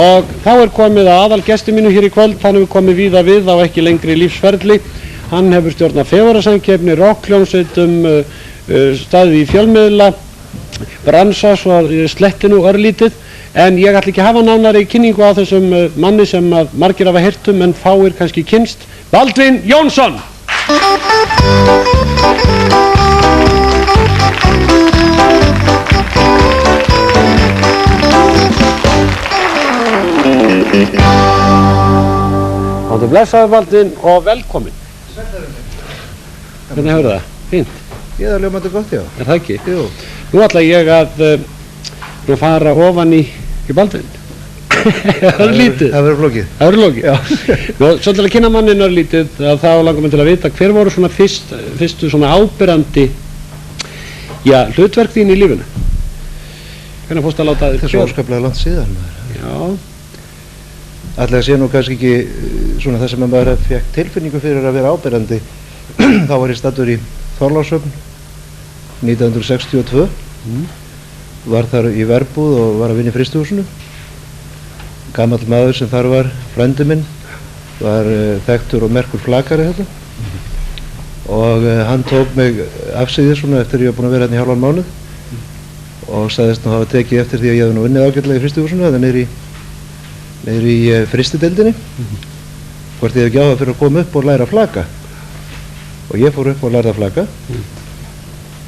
Og þá komið að aðalgesti mínu hér í kvöld. Hann hefur komið víða við á ekki lengri lífsferli. Hann hefur stjórnað fegurðarsamkeppni, rokkhljómsveitum, staðið í fjölmiðla, bransa svo slettinu örlítið. En ég ætla ekki að hafa nánari kynningu á þessum manni sem að margir hafa heyrt en fáir kannski kynnst. Baldvin Jónsson! Áttu blessaður Baldvin og velkomin. Hvernig hefur það? Fínt? Ég er ljómandi gott, já. Er það ekki? Jú. Nú ætla ég að fara ofan í Baldvin. Örlítið. Það verður flókið. Það verður flókið, já. Nú, svo til að kynna mannin örlítið, þá langar mér til að vita hver voru svona fyrstu svona áberandi, hlutverk þín í lífinu? Hvernig fórstu að láta þér Þessu óskaplega langt síðan. Já. Ætli að sé nú kannski ekki svona það sem maður fekk tilfinningu fyrir að vera áberandi. Þá var ég staddur í Þorlákshöfn 1962. Var þar í verbúð og var að vinna í frystihúsinu. Gamall maður sem þar var, frændi minn, var þekktur og merkur flakari þetta. Og hann tók mig afsíðis svona eftir ég var búinn að vera hérna í hálfan mánuð og sagðist nú hafa tekið eftir því að ég hefði nú unnið ágætlega í frystihúsinu eða niður í frystideildinni. Hvort ég hef ekki áhuga fyrir að koma upp og læra að flaka. Og ég fór upp og lærði að flaka.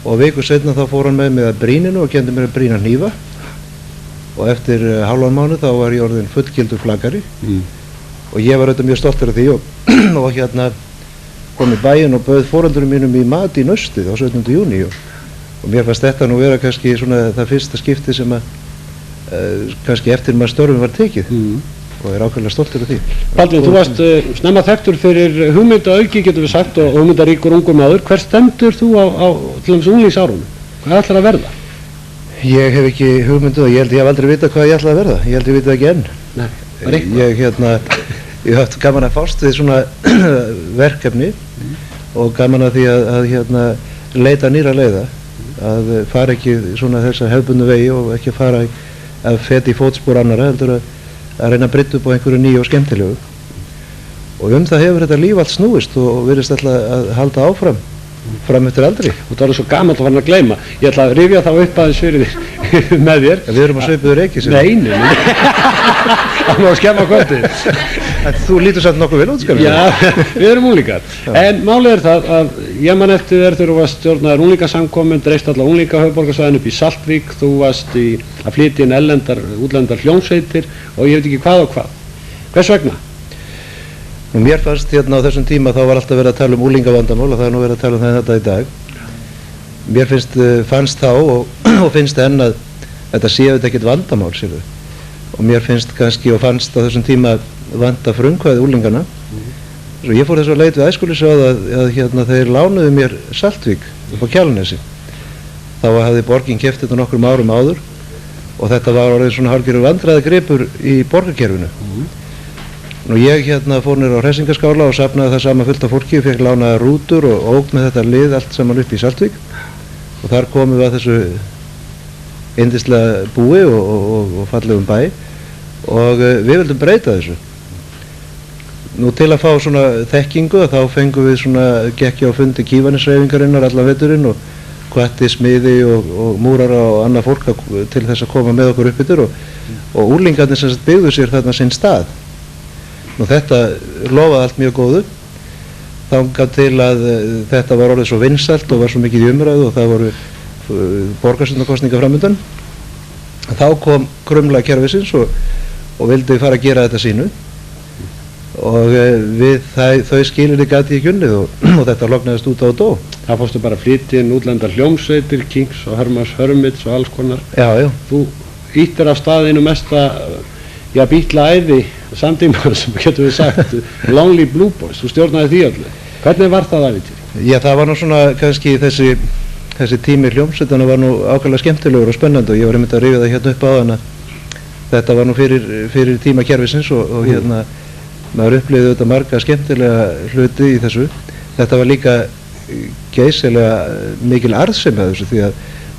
Og viku seinna þá fór hann með mig að brýninu og kenndi mér að brýna hnífa. Og eftir hálfan mánuð þá var ég orðinn fullgildur flakari. Og ég var auðvitað mjög stoltur af því og hérna kom í bæinn og bauð foreldurum mínum í mat í Naustið á 17. júní og mér fannst þetta nú vera kannski svona það fyrsta skipti sem að kannski eftir maður störfum var tekið og er ákveðlega stoltur af því. Baldvin, þú varst snemma þekktur fyrir hugmyndaauki getum við sagt og hugmyndaríkur ungur maður. Hver stendur þú á til dæmis unglingsárunum? Hvað ætlar að verða? Ég hef ekki hugmyndu og ég held ég hef aldrei vitað hvað ég ætla að verða. Ég held ég vitað ekki enn. Nei, bara eitthvað. Ég hef gaman að fást við svona verkefni og gaman að því að leita nýra leiða. Að fara ekki svona þessa hefðbundnu vegi og ekki fara að feta í fótspor annarra heldur að reyna að brydda upp á einhverju nýju og skemmtilegu. Og það hefur þetta líf allt snúist og virðist alltaf að halda áfram fram eftir aldri. Og það er svo gamalt að fara að gleyma. Ég ætla að rifja þá upp aðeins fyrir þér með þér. Við erum að svipuður ekki sem. Nei. Það má skemma kvöldið. Þú lítur samt nokkuð vel út, skilur. Já, við erum úlíkar. En málið er það að ég man eftir þér þegar þú varst stjórnaður unglingasamkomin, dreist alla unglingahöfuðborgarsvæðinu upp í Saltvík, þú varst að flytja inn útlendar hljómsveitir og ég veit ekki hvað og hvað. Hvers vegna? Nú mér fannst hérna á þessum tíma þá var alltaf verið að tala um úlingavandamál og það er nú verið að tala um þetta í dag. Mér fannst þá og finnst enn að þetta sé auðvitað ekkert vandamál, sér þau. Og mér finnst kannski og fannst á þessum tíma vanda frumkvæði úlingana. Svo ég fór þess að leit við æskulýðsráð að þeir lánuðu mér Saltvík upp á Kjalarnesi. Þá hafði borgin keypt þetta nokkrum árum áður og þetta var orðið svona hálfgerður vandræðagripur í borgarkerfinu. Nú ég fór niður á Hressingaskála og safnaði það sama fullt af fólki og fekk lánaða rútur og ók með þetta lið allt saman upp í Saltvík og þar komum við að þessu yndislega búi og fallegum bæ og við vildum breyta þessu. Nú til að fá svona þekkingu þá fengum við svona gekki á fundi Kívanishreyfingarinnar allan veturinn og hvatti smiði og múrara og annað fólk til þess að koma með okkur upp yfir og úrlingarnir sem byggðu sér þarna sinn stað. Nú þetta lofaði allt mjög góðu þangað til að þetta var orðið svo vinsælt og var svo mikið í umræðu og það voru borgarstjórnarkosningar framundan. Þá kom krumla kerfisins og vildi fara að gera þetta sínu og við þau skilyrði gat ég ekki unnið og þetta lognaðist út á og dó. Það fórstu bara að flytja inn útlendar hljómsveitir, Kings og Hermanns Hörmits og alls konar. Já. Þú ýttir af staðinu mesta bítla æði samtímar sem getur við sagt Lonely Blue Boys, þú stjórnaði því öllu. Hvernig var það ævintýri? Já, það var nú svona kannski þessi tími hljómsveitana var nú ákveðlega skemmtilegur og spennandi og ég var einmitt að rifja það hérna upp á þann að þetta var nú fyrir tíma kerfisins og maður upplifði þetta marga skemmtilega hluti í þessu. Þetta var líka geysilega mikil arðsemi að þessu því að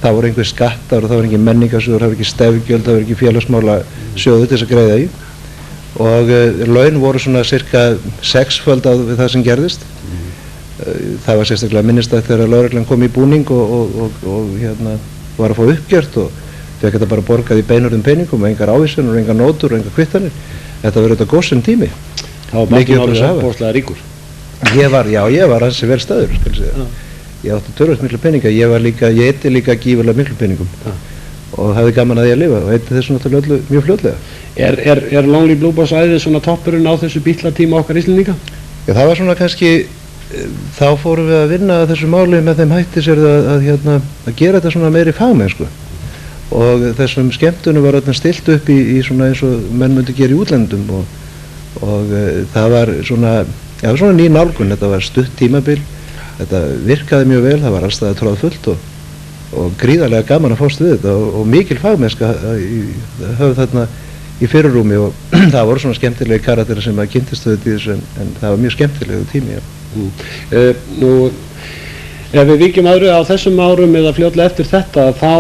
það voru einhver skattar og það voru engin menningarsjóður, það voru ekki stefgjöld, það voru ekki félagsmála sjóður til þess að greiða í og laun voru svona cirka 6-föld á við það sem gerðist. Það var sérstaklega minnistætt þegar lögreglan kom í búning og hérna var að fá uppgjört og fekk þetta bara borgað í beinurðum peningum og engar ávísanir og engar nótur og engar kvittanir. Þetta var auðvitað góðsum tími. Það var bara orðið bóðslega ríkur. Ég var ansi vel staður, skal ég segja. Ég átti tölvöld miklu peninga, ég eyddi líka gífurlega miklu peningum og hafði gaman að því að lifa og eyddi þessu náttúrulega öllu mjög fljótlega. Er Lonely Blue Boys æðið svona toppurinn á þessu bítlatíma okkar Íslendinga? Já, það var svona kannski, þá fórum við að vinna að þessu máli með þeim hætti sér að gera þetta svona meiri fagmennsku og þessum skemmtunum var öllum stilt upp í svona eins og menn myndi gera í útlendum og það var svona ný nálgun, þetta var stutt tímabil, þetta virkaði mjög vel, það var allstað troðfullt og gríðarlega gaman að fást við þetta og mikil fagmennska höfð þarna í fyrirrúmi og það voru svona skemmtilegi karakterar sem að kynntist við þessu en það var mjög skemmtilegu tími. Nú, ef við víkjum öðru á þessum árum eða fljótlega eftir þetta þá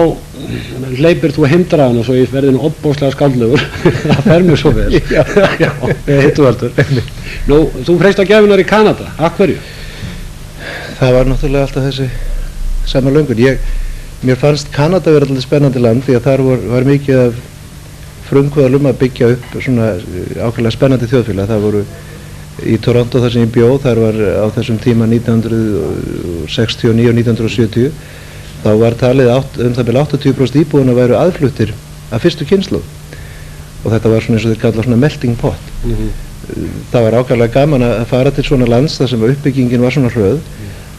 hleypir þú heimdraðan og svo ég verði nú ofboðslega skáldlegur það fer mér svo vel. Já, hittuvaldur. Nú, þú freist á gæfunar í Kanada, af hverju? Það var náttúrulega alltaf þessi sama löngun. Mér fannst Kanada vera alltaf spennandi land því að þar var mikið af frumkvöðlum að byggja upp svona ákveðlega spennandi þjóðfélag. Það voru í Toronto þar sem ég bjó, þar var á þessum tíma 1969 og 1970 þá var talið það bil 80% íbúðuna væru aðfluttir af fyrstu kynslóð og þetta var svona eins og þeir kalla svona melting pot. Það var ákveðlega gaman að fara til svona lands þar sem uppbyggingin var svona hröð.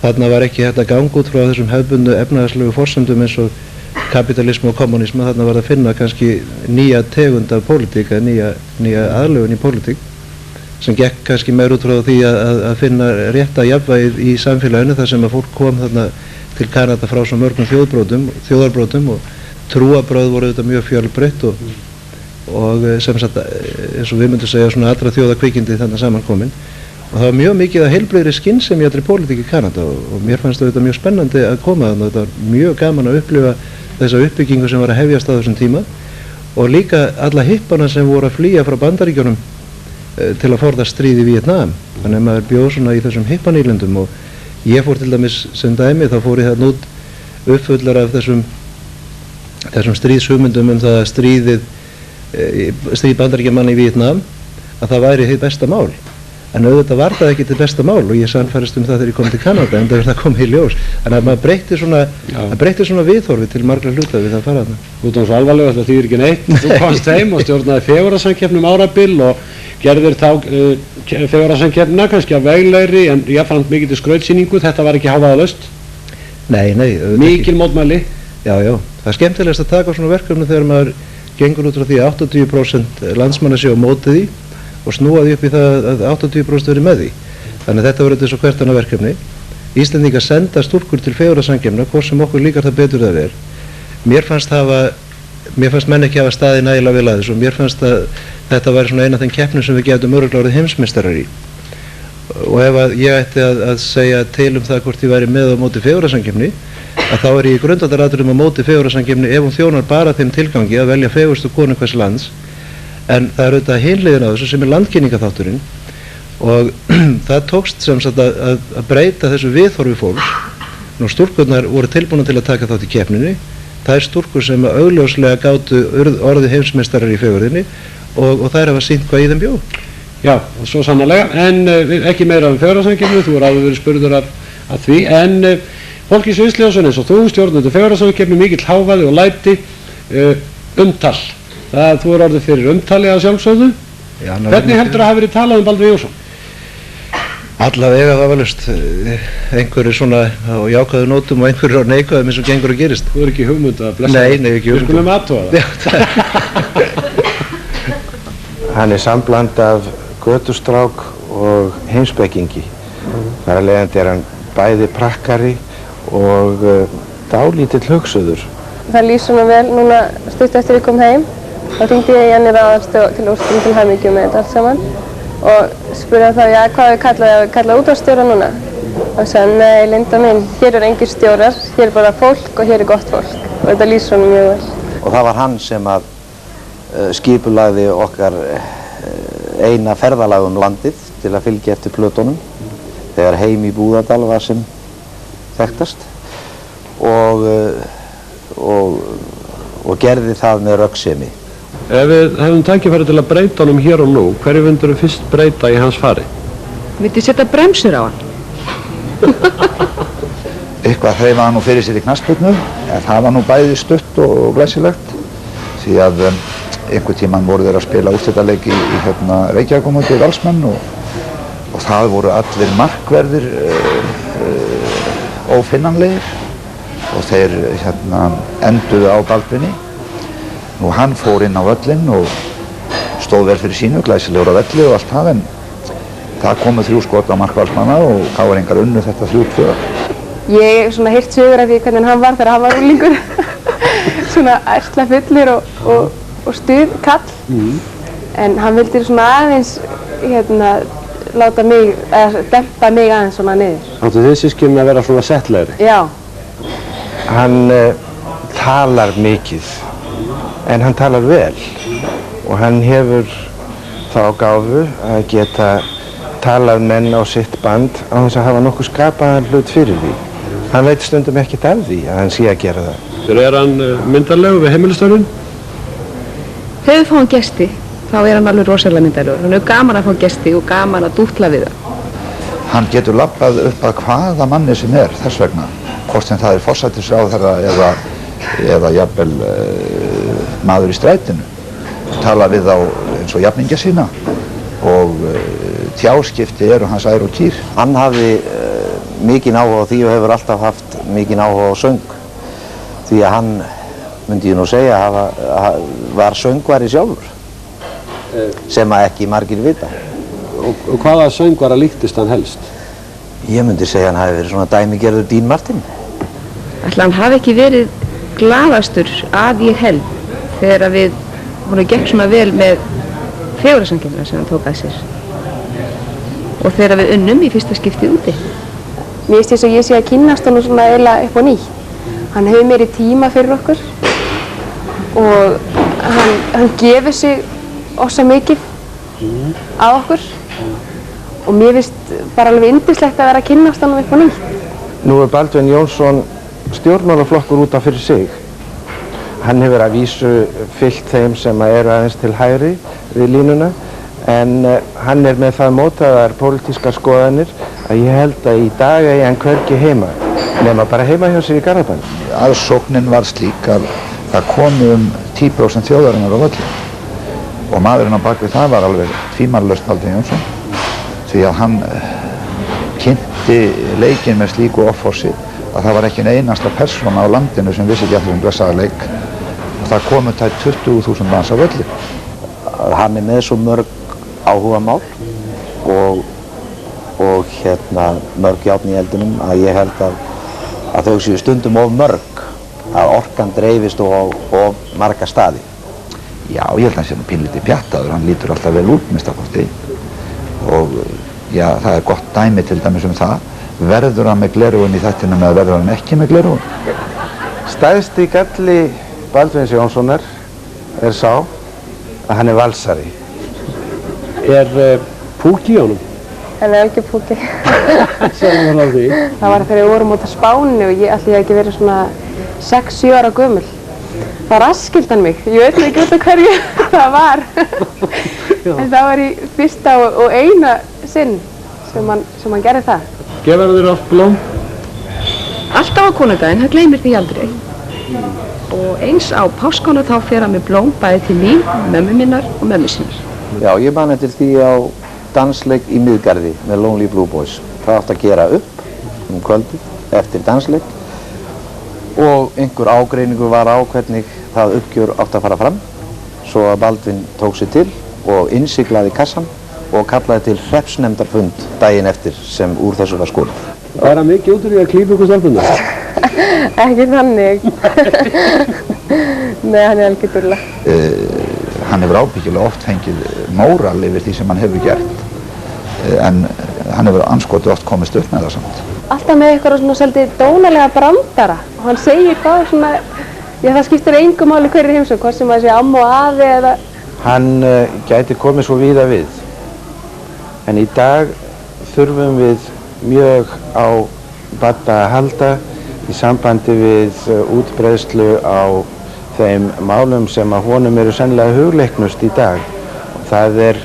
Þarna var ekki hægt að ganga út frá þessum hefðbundnu efnahagslegu forsendum eins og kapitalismu og kommunismu, þarna var að finna kannski nýja tegund af pólitík eða nýja aðlögun í pólitík sem gekk kannski meir út frá því að finna rétta jafnvægið í samfélaginu þar sem að fólk kom þarna til Kanada frá svo mörgum þjóðarbrotum og trúarbrögð voru þetta mjög fjölbreytt og sem sagt eins og við myndum segja svona allra þjóðakvikindi þarna samankomin og það var mjög mikið að heilbrigðri skynsemi í allri pólitík í Kanada og mér fannst þetta mjög spennandi að koma þarna og þetta var mjög gaman að upplifa þessa uppbyggingu sem var að hefjast á þessum tíma og líka alla hippana sem voru að flýja frá Bandaríkjunum til að forðast stríð í Víetnam. Þannig að maður bjóð svona í þessum hippanýlendum og ég fór til dæmis sem dæmi, þá fór ég þarna út uppfullar af þessum stríðshugmyndum það að stríð Bandaríkjamanna í Víetnam að það væri hið besta mál. En auðvitað var það ekki til besta mál og ég sannfærist þegar ég kom til Kanada en það komið í ljós. Þannig að maður breytti svona viðhorfi til margra hluta við það fara þarna. Þú ert svo alvarlega, þetta þýðir ekki neitt. Þú komst heim og stjórnaði fegurðarsamkeppni árabil og gerðir þá fegurðarsamkeppnina kannski af veglegri en ég fann mikið til skrautsýningu, þetta var ekki hávaðalaust. Nei. Mikil mótmæli. Já. Það er skemmtilegast að taka svona verkefni þegar maður gengur út frá því að 80% landsmanna séu á móti því og snúaði upp í það að 80% verið með því. Þannig að þetta verður þessu hvert annað verkefni. Íslendingar senda stúlkur til fegurðarsamkeppna, hvort sem okkur líkar það betur það er. Mér fannst menn ekki hafa staðið nægilega vel að þessu og mér fannst að þetta væri svona eina af þeim keppnum sem við getum örugglega orðið heimsmeistarar í. Og ef ég ætti að segja til það hvort ég væri með á móti fegurðarsamkeppni, að þá er ég í grundvallaratriðum á móti fegurðarsamkeppni ef hún þjónar bara þeim tilgangi að velja fegurstu konu hvers lands. En það er auðvitað hinliðin á þessu sem er landkynningaþátturinn og það tókst sem sagt að breyta þessu viðhorfi fólks. Nú stúlkurnar voru tilbúnar til að taka þátt í keppninni. Það er stúlkur sem augljóslega gátu orðið heimsmeistarar í fegurðinni og þær hafa sýnt hvað í þeim bjó. Já, svo sannarlega, en ekki meira um fegurðarsamkeppni, þú er alveg verið spurður af því, en fólk í Sviðsljósun eins og þú stjórnandi fegurðarsamkeppni, mikill hávaði og læti, umtal. Þú er orðið fyrir umtali að sjálfsögðu. Hvernig heldur að hafa verið talað um Baldvin Jónsson? Allavega vafalaust. Einhverju svona á jákvæðu nótum og einhverju á neikvæðum eins og gengur og gerist. Þú er ekki hugmynd að blessa? Nei, ekki hugmynd. Við skulum athuga það. Hann er sambland af götustrák og heimspekingi. Þar af leiðandi er hann bæði prakkari og dálítill hugsuður. Það lýsir mér vel núna stutt eftir ég kom heim. Þá hringdi ég Jenny Raðarsdóttur til óskum til hamingju með þetta allt saman og spurði þá, hvað við kallað útvarpsstjóra núna? Og sagði, nei, Linda mín, hér engir stjórar, hér bara fólk og hér gott fólk. Og þetta lýsir honum mjög vel. Og það var hann sem að skipulagði okkar eina ferðalag landið til að fylgja eftir plötunum þegar Heim í Búðardal var sem þekktast og gerði það með röggsemi. Ef við hefum tækifæri til að breyta honum hér og nú, hverju myndirðu fyrst breyta í hans fari? Viltu setja bremsur á hann? Eitthvað hreyfa hann nú fyrir sér í knattspyrnu, en það var nú bæði stutt og glæsilegt því að einhver tíman voru þeir að spila úrslitaleik í Reykjavík á móti Valsmenn og það voru allir markverðir ófinnanlegir og þeir enduðu á Baldvini. Nú hann fór inn á völlinn og stóð vel fyrir sínu, glæsilegur á velli og allt það, en það komu 3 skot á mark Valsmanna og KR-ingar unnu þetta 3-2. Ég hef svona heyrt sögur af því hvernig hann var þegar hann var unglingur. Svona ærsla fullur og stuð kall. En hann vildi svona aðeins láta mig, eða dempa mig aðeins svona niður. Áttu þið systkinin að vera svona settlegri? Já. Hann talar mikið, en hann talar vel og hann hefur þá gáfu að geta talað menn á sitt band á þess að hafa nokkuð skapaðan hlut fyrir því. Hann veit stundum ekkert af því að hann sé að gera það. Er hann myndarlegur við heimilistörfin? Þegar við fáum gesti, þá er hann alveg rosalega myndarlegur. Hann er gaman að fá gesti og gaman að dútla við það. Hann getur labbað upp að hvaða manni sem er þess vegna, hvort sem það er forsætisráðherra eða jafnvel maður í strætinu. Tala við á eins og jafningja sína og tjáskipti eru hans ær og kýr. Hann hafði mikinn áhuga á því og hefur alltaf haft mikinn áhuga á söng. Því að hann, myndi ég nú segja, var söngvari sjálfur, sem að ekki margir vita. Og hvaða söngvara líktist hann helst? Ég myndi segja hann hafi verið svona dæmigerður Dean Martin. Ætli hann hafi ekki verið glaðastur að ég held þegar við vorum gekk svona vel með fegurðarsamkeppnina sem hann tók að sér. Og þegar við unnum í fyrsta skiptið úti. Mér finnst þess að ég sé að kynnast honum svona eiginlega upp á nýtt. Hann hefur meiri tíma fyrir okkur og hann gefur sig ósa mikið að okkur og mér finnst bara alveg yndislegt að vera að kynnast honum upp á nýtt. Nú er Baldvin Jónsson stjórnmálaflokkur út af fyrir sig. Hann hefur að vísu fylgt þeim sem eru aðeins til hægri við línuna, en hann er með það mótaðar pólitískar skoðanir að ég held að í dag eigi hann hvergi heima, nema bara heima hjá sér í Garðabæn. Aðsóknin var slík að það komu 10% þjóðarinnar á völlinn og maðurinn á bakvið það var alveg tvímælalaust Baldvin Jónsson því að hann kynnti leikinn með slíku offorsi að það var ekki ein einasta persóna á landinu sem vissi ekki allir blessaða leik og það komu tæp 20.000 manns á völlinn. Hann er með svo mörg áhugamál og mörg járn í eldunum að ég held að þau séu stundum of mörg, að orkan dreifist of marga staði. Já, ég held að hann sé nú pínlítið pjattaður, hann lítur alltaf vel út minnst kosti og já, það er gott dæmi til dæmis um það. Verður hann með gleraugun í þættinum eða verður hann ekki með gleraugun? Stærsti galli Baldvins Jónssonar er sá að hann er valsari. Er púki í honum? Hann er algjör púki. Segðu mér á því. Það var þegar við vorum út á Spáni og ég ætli ekki verið svona 6-7 ára gömul. Það raskildi hann mig. Ég veit ekki út af hverju það var. En það var í fyrsta og eina sinn sem hann gerði það. Gefur þér oft blóm? Alltaf á konudaginn, hann gleymir því aldrei. Og eins á páskonu þá fer hann með blóm bæði til mín, mömmu minnar og mömmu sinnar. Já, ég man eftir því á dansleik í Miðgarði með Lonely Blue Boys. Það átti að gera upp kvöldið eftir dansleik og einhver ágreiningur var á hvernig það uppgjör átti að fara fram. Svo að Baldvin tók sig til og innsiglaði kassan og kallaði til hreppsnefndarfund daginn eftir sem úr þessu var skorið. Er hann mikið út úr því að klípa ykkur stelpunar? Ekki þannig. Nei, hann er algjör dúlla. Hann hefur ábyggilega oft fengið móral yfir því sem hann hefur gert en hann hefur anskotið oft komist upp með það samt. alltaf með eitthvað svona svolítið dónalega brandara og hann segir hvað svona, já það skiptir engu máli hverju heimsókn, hvort sem að sé amma og afi eða... Hann gæti komið svo víða við, en í dag þurfum við mjög á Badda að halda í sambandi við útbreiðslu á þeim málum sem að honum eru sennilega hugleiknust í dag. Og það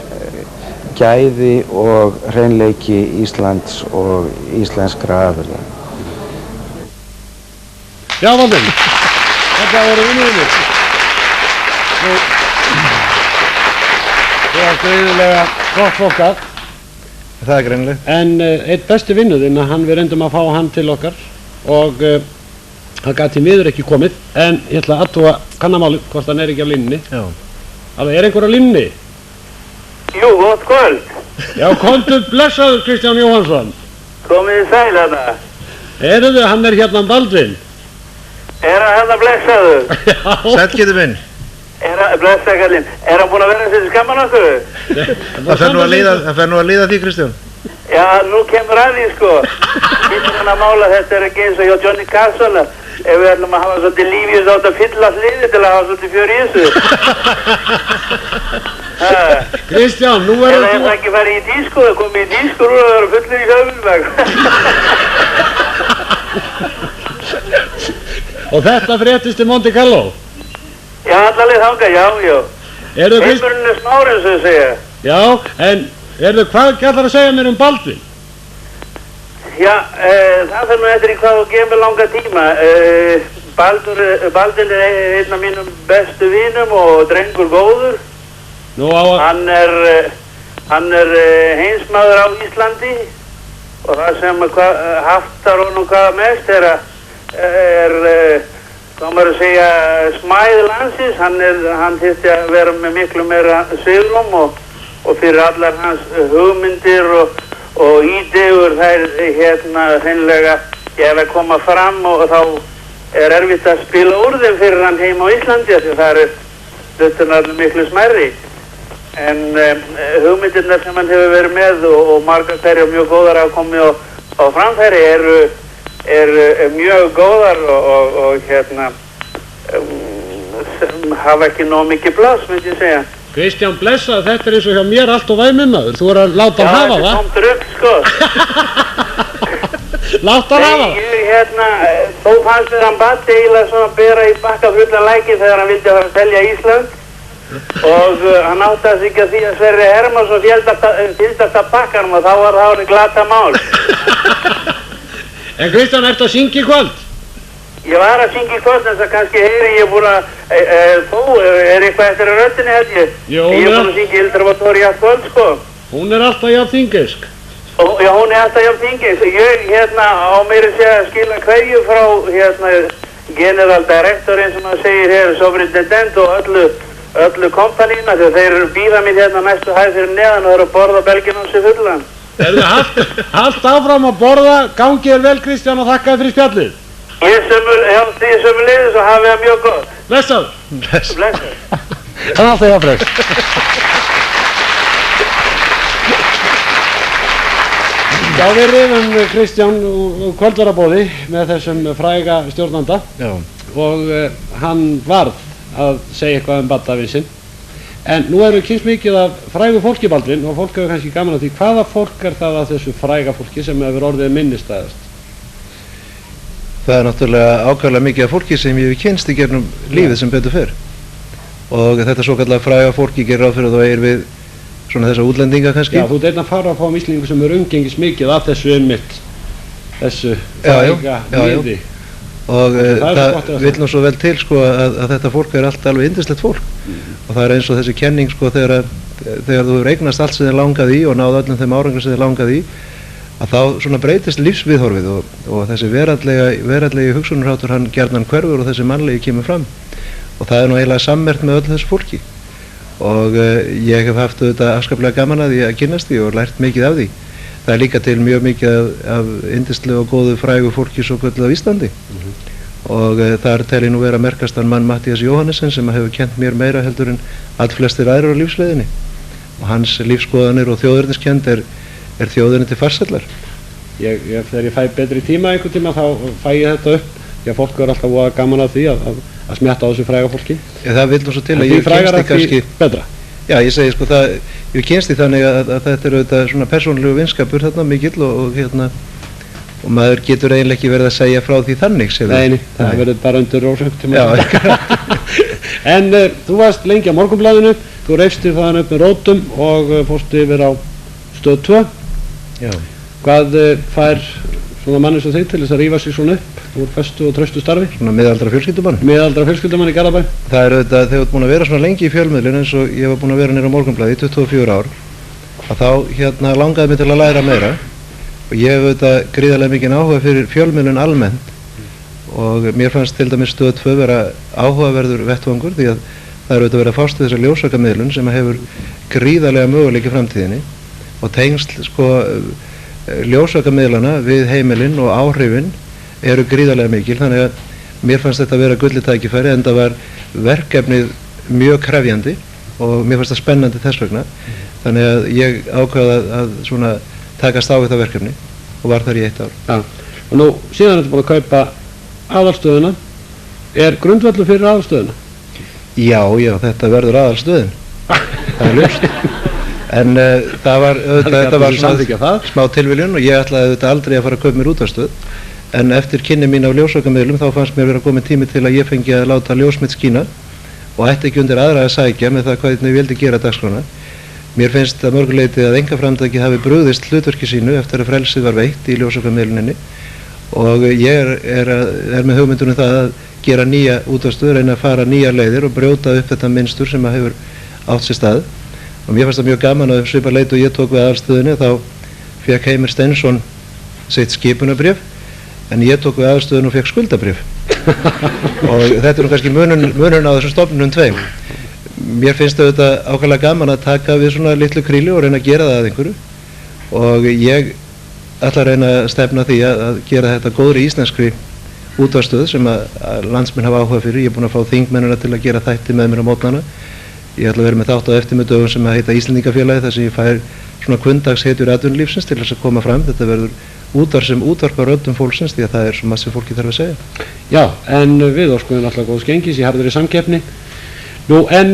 gæði og hreinleiki Íslands og íslenskra afurða. Já, Baldvin, þetta voru vinnuðinir. Þú varst greinilega gott fólk að. Það er greinilegt. En einn besti vinnuðinn, við reyndum að fá hann til okkar og hann gæti miður ekki komið, en ég ætla að athuga kannamálið hvort hann ekki af línunni. Já. Alveg, einhver á línunni? Jú, gott kvöld. Já, komdu blessaður Kristján Jóhannsson. Komið í sæl hana. Heyrðu, hann hérna Baldvin. Hann hérna blessaður? Já. Sæll getur minn. Blessaðkallinn. Hann búinn að vera þessi skamman okkur? Það fer nú að líða því, Kristján. Já, nú kemur að því sko. Býtur hann að mála, þetta ekki eins og hjá Johnny Carson. Ef við ætlum að hafa svolítið líf í þessu átt að fylla hliði til að hafa svolítið fjör í þessu. Kristján, nú verður þú... Það ekki farið í tísku, það komið í tísku og það verður fullur í höfumveg. Og þetta fréttist í Monte Carlo? Já, allaveg þangað, já. Heimurinn smárinn, sem segja. Já, en hvað ætlar að segja mér Baldvin? Já, það fyrir nú eftir í hvað þú gefur langa tíma. Baldvin einn af mínum bestu vinum og drengur góður. Nú á að... Hann heimsmaður á Íslandi og það sem haftar honum hvað mest þá maður að segja smæð landsins, hann þyrfti að vera með miklu meira svigrúm og fyrir allar hans hugmyndir og ídegur þær hreinlega að koma fram og þá erfitt að spila úr þeim fyrir hann heima á Íslandi því það hluturnar miklu smærri. En hugmyndirnar sem hann hefur verið með og margar hverjar mjög góðar að koma á framfæri mjög góðar og hafa ekki nóg mikið pláss, myndi ég segja. Kristján, blessa, þetta eins og hjá mér allt og væmimaður. Þú að láta hann hafa það? Já, þetta kom drögg, sko. Láta hann hafa það? Þó fannst mér hann Baddi eiginlega svona bera í bakka fullan læki þegar hann vildi fara að selja Ísland. Og hann áttaði sig ekki að því að Sverrir Hermannsson fylgdast að bakkanum og þá var það árið glata mál. En Kristján, ertu að syngja í kvöld? Ég var að syngja í kvöld en það kannski heyri ég búin að þú eitthvað eftir að röddinni held ég. Jó, ég er búin að syngja Hildravatóri að kvöld sko. Hún alltaf jafn þingisk. Já, hún alltaf jafn þingisk. Ég á meiri sé að skila hverju frá generaldirektorinn sem að segir hér sovrintendent og öllu kompanína þegar þeir býða mér næstu hæð fyrir neðan og eru að borða belginónsi fullan. Haldt áfram að borða, gangi vel Kristján og þakka þér fyrir spjallið. Því sömuleiðis og hafið það mjög gott. Blessaður. Blessaður. Það er alltaf jáfnfrek. Já, við rifum Kristján úr kvöldverðarbóði með þessum fræga stjórnanda. Já. Og hann varð að segja eitthvað Badda við sinn. En nú eru kynst mikið af frægu fólki Baldvin og fólk hefur kannski gaman að því hvaða fólk það af þessu fræga fólki sem hefur orðið minnistæðast? Það er náttúrulega ákvæmlega mikið af fólki sem ég hef kynst í gegnum lífið sem betur fyrr. Og þetta svo kallega fræga fólki gerir ráð fyrir að þú eigir við svona þessa útlendinga kannski. Já, þú ert einn að fara að fá íslendingu sem eru umgengist mikið af þessu fræga liði. Og það vil nú svo vel til sko að þetta fólk allt alveg yndislegt fólk og það eins og þessi kenning sko þegar þú hefur eignast allt sem þið langað í og náð öllum þeim árangri sem þið langað í að þá svona breytist lífsviðhorfið og þessi veraldlegi hugsunarháttur hann gjarnan hverfur og þessi mannlegi kemur fram og það nú eiginlega sammerkt með öllu þessu fólki og ég hef haft þetta afskaplega gaman að því að kynnast því og lært mikið af því. Það líka til mjög mikið af yndislu og góðu frægu fólki svo kvöldu á Íslandi og þar tel ég nú vera merkastan mann Matthías Jóhannesson sem hefur kennt mér meira heldur en allt flestir aðrir á lífsleiðinni og hans lífskoðanir og þjóðerniskend er þjóðinni til farsællar þegar ég fæ betri tíma einhvern tíma þá fæ ég þetta upp því að fólk er alltaf voða gaman af því að smjatta á þessu fræga fólki. Það vil nú svo til að ég kynst því kannski betra. Já, ég segi sko ég kynst því þannig að þetta er auðvitað svona persónulegu vinskapur þarna mikill og maður getur eiginlega ekki verið að segja frá því þannig. Nei, það verður bara undir rósöktum. En þú varst lengi á Morgunblaðinu, þú reifstir þaðan upp með rótum og fórst yfir á Stöð 2. Já. Hvað fær svona manni svo þig til þess að rífa sig svona upp úr festu og traustu starfi? Svona miðaldra fjölskyldumann. Miðaldra fjölskyldumann í Garðabæ. Það er auðvitað, þegar þú ert búin að vera svona lengi í fjölmiðlun eins og ég var búin að vera nýra á Morgunblaði í 24 ár, að þá langaði mig til að læra meira og ég hef auðvitað gríðarlega mikinn áhuga fyrir fjölmiðlun almennt og mér fannst til dæmis Stöð 2 vera áhugaverður vettvangur því að það er auðvitað verið að fást við þessa ljósvakamiðlun sem hefur gríðarlega möguleika í framtíðinni og tengsl sko ljósvakamiðlana við heimilin og áhrifin eru gríðarlega mikil, þannig að mér fannst þetta að vera gullið tækifæri en það var verkefnið mjög krefjandi og mér fannst það spennandi þess vegna þannig að ég ákvaði að svona takast á við það verkefni og var þar í 1 ár. Ja. Og nú síðan ertu búin að kaupa aðalstöðuna. Er grundvöllur fyrir aðalstöðuna? Já, þetta verður aðalstöðin. Það er ljóst. En það var svona smá tilviljun og ég ætlaði auðvitað aldrei að fara að kaupa mér útvarpsstöð en eftir kynni mín á ljósvakamiðlum þá fannst mér vera kominn tími til að ég fengi að láta ljós mitt skína og ætti ekki undir aðra að sækja með það hvernig ég vildi gera dagskrána. Mér finnst að mörguleyti að einkaframtakið hafi brugðist hlutverki sínu eftir að frelsið var veitt í ljósvakamiðluninni og ég er með hugmyndunum það að gera nýja útvarpsstöð, reyna að fara nýjar leiðir og brjóta upp þetta mynstur sem hefur átt sér stað. Og mér fannst það mjög gaman að svipað leit og ég tók við aðalstöðinni þá fékk Heimir Steinsson sitt skipunarbréf en ég tók við aðalstöðinni og fékk skuldabréf og þetta er nú kannski munurinn á þessum stofnunum tveim. Mér finnst auðvitað ákveðlega gaman að taka við svona litlu krílu og reyna að gera það að einhverju og ég ætla að reyna að stefna því að gera þetta góðri íslenskri útvarpsstöð sem að landsmenn hafa áhuga fyrir. Ég er búin að fá þingmennina til að gera þætti með mér á mótnana. Ég ætla að vera með þátt á eftirmiðdögum sem að heita Íslendingafélagi þar sem ég fær svona kvönddagshetjur atvinnulífsins til þess að koma fram. Þetta verður útvarp sem útvarpar röddum fólksins því að það er svo margt sem fólki þarf að segja. Já, en við óskuðum alltaf góðs gengis í harðri samkeppni. Nú, en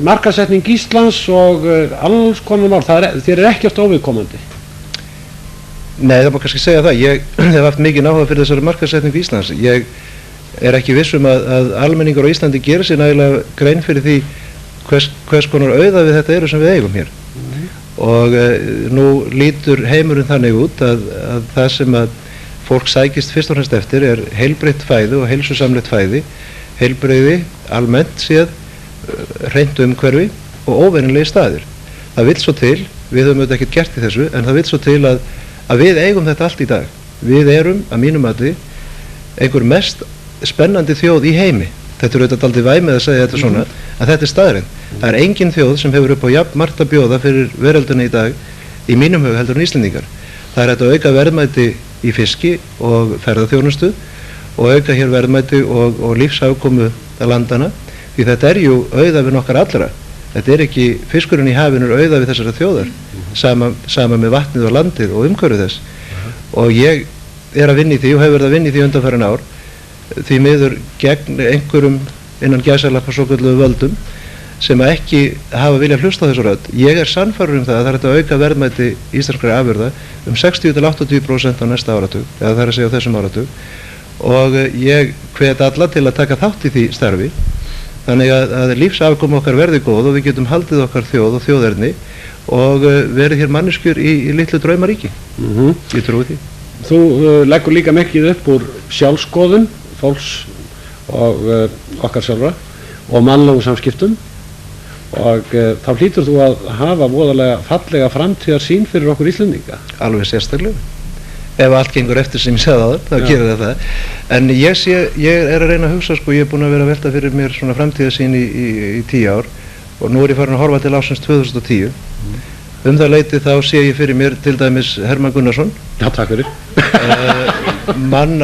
markaðssetning Íslands og alls konar mál, þér er ekkert óviðkomandi? Nei, það má kannski segja það. Ég hef haft mikið áhuga fyrir þessari markaðssetningu Íslands. Ég er ekki viss að almenningur á Íslandi gerir sér nægilega grein fyrir því hvers konar auða við þetta eru sem við eigum hér. Og nú lítur heimurinn þannig út að það sem að fólk sækist fyrst og fremst eftir er heilbrigt fæði og heilsusamlegt fæði, heilbrigði almennt séð, hreint umhverfi og óvenjulegi staðir. Það vill svo til, við höfum auðvitað ekkert gert í þessu, en það vill svo til að við eigum þetta allt í dag. Við erum, að mínum mati, einhver mest spennandi þjóð í heimi. Þetta er auðvitað aldrei væmið að segja þetta svona, en þetta er staðreynd. Það er engin þjóð sem hefur upp á jafn margt að bjóða fyrir veröldina í dag í mínum hug heldur en Íslendingar. Það er að auka verðmæti í fiski og ferðaþjónustu og auka hér verðmæti og lífsafkomu að landana því þetta er jú auðafinn okkar allra. Þetta er ekki fiskurinn í hafinu auðafinn þessara þjóðar sama með vatnið og landið og umhverfið þess. Og ég er að vinna í því og hefur verið að vinna í því undanfarin ár því miður gegn einhverjum innan gæsalappa svokölluðu völdum sem ekki hafa viljað hlusta á þessu rödd. Ég er sannfærður það að það er að auka verðmæti íslenskra afurða 60-80% á næsta áratug, eða það er að segja á þessum áratug og ég hvet alla til að taka þátt í því starfi þannig að lífsafkoma okkar verði góð og við getum haldið okkar þjóð og þjóðerni og verið hér manneskjur í litlu draumaríki. Ég trúi því. Þú leggur líka mikið upp úr sjálfskoðun fólks og okkar sjálfra og mannlegum samskiptum og þá hlýtur þú að hafa voðalega fallega framtíðarsýn fyrir okkur Íslendinga. Alveg sérstaklega. Ef allt gengur eftir sem ég sagði á það, þá gerir það. En ég er að reyna að hugsa, sko, ég er búin að vera að velta fyrir mér svona framtíðarsýn í 10 ár og nú er ég farin að horfa til ársins 2010. Það leiti þá sé ég fyrir mér til dæmis Hermann Gunnarsson. Já, takk fyrir. Mann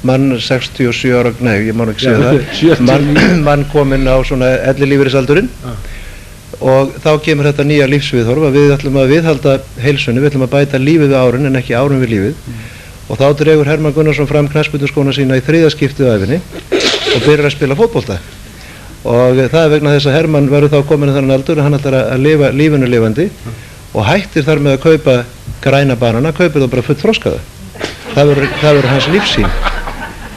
mann 67 ára, nei, ég má ekki segja það, mann kominn á svona ellilífeyrisaldurinn og þá kemur þetta nýja lífsviðhorf að við ætlum að viðhalda heilsunni, við ætlum að bæta lífið við árin en ekki árin við lífið og þá dregur Hermann Gunnarsson fram knattspyrnuskóna sína í 3. skiptið á ævinni og byrjar að spila fótbolta og það er vegna þess að Hermann verður þá komin í þannig aldur að hann ætlar að lifa lífinu lifandi og hættir þar með að kaupa græna banana, kaupir það bara full þroskaða. Það verður hans lífsýn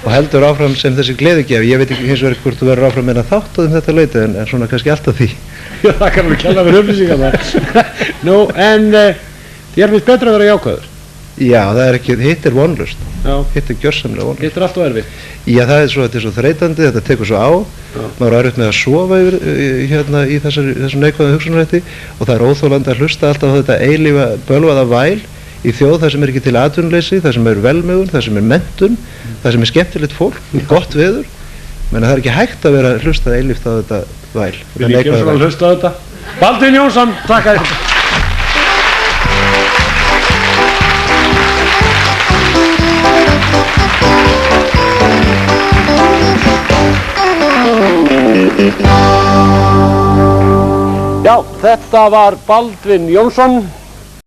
og heldur áfram sem þessi gleðigjafi. Ég veit ekki hins vegar hvort þú verður áfram meina þátt um þetta leiti en svona kannski alltaf því. Já, það kannu kella fyrir upplýsingar það. Nú, en þér finnst betra að vera jákvæður? Já, það er ekki, hitt er vonlust. Já. Hitt er gjörsamlega vonlust. Hitt er allt og erfitt. Já, það er svo, þetta er svo þreytandi, þetta tekur svo á. Maður er erfitt með að sofa yfir, í þessum neikvæðum hugsunarhætti og það er óþolandi að hlusta alltaf á þetta eilífa bölvaða væl í þjóð þar sem er ekki til atvinnuleysi, þar sem er velmegun, þar sem er menntun, þar sem er skemmtilegt fólk, gott veður. Menn það er ekki hægt að vera að hlusta eilíft á þetta væl. Við líkjum svo að hlusta á þetta. Baldvin Jónsson, takk að þér. Já, þetta var Baldvin Jónsson.